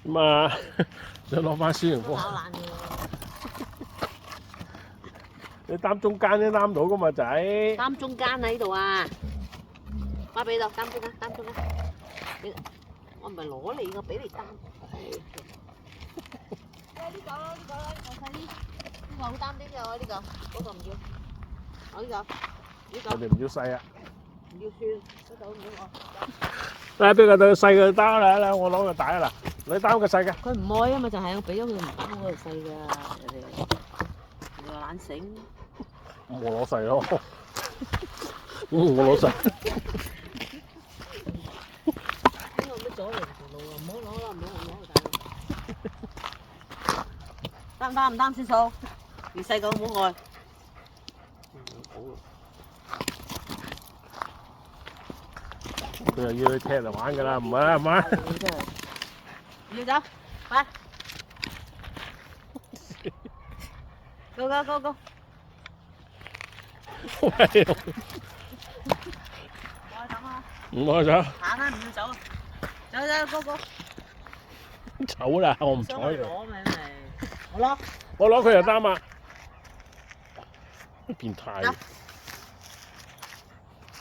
咁啊，想攞翻小型波。咬爛嘅。你擔中間都擔到噶嘛仔？擔中間喺度啊！媽俾度，擔中間，擔中間。我唔係攞你個，俾你擔。呢個咯，呢個咯，呢個細啲，呢個好擔啲嘅我呢個，嗰個唔要。我呢個，呢個。我哋唔要細啊。唔要算，嗰度唔好我。嚟邊個對細嘅擔啦？我攞個大啦，你擔個細嘅。佢唔愛啊嘛，就係我俾咗佢唔擔嗰個細㗎，人哋話懶醒。我攞細咯，我攞細。呢個乜阻嚟條路啊？唔好攞啦，唔好大佬。擔唔擔先數？越細個唔好愛。佢又要你踢嚟玩㗎啦，唔係唔係。要走，快！Go go go go！喂，我等啊！唔該走。行啦，唔要走啊！走，go go！走啦，我唔睬佢。攞咪我攞。我攞佢就擔啊！變態。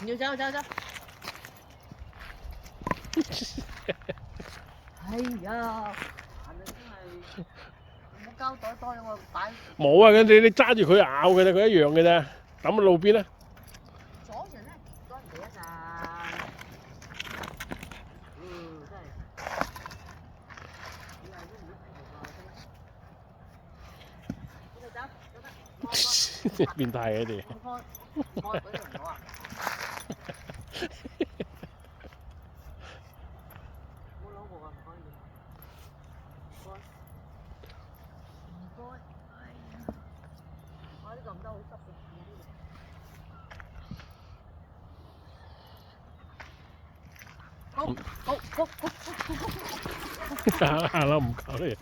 唔要走。哎呀！行你真係冇膠袋多咗我擺。冇啊！你揸住佢咬嘅啫，佢一樣嘅啫。抌喺路邊啦。阻人咧，阻人哋一陣。真係。變態嘅你哋。開嗰啲唔好啊！冇攞過啊，唔可以。唔該。哎呀！我呢個唔得好濕嘅。好，行啦，唔搞你。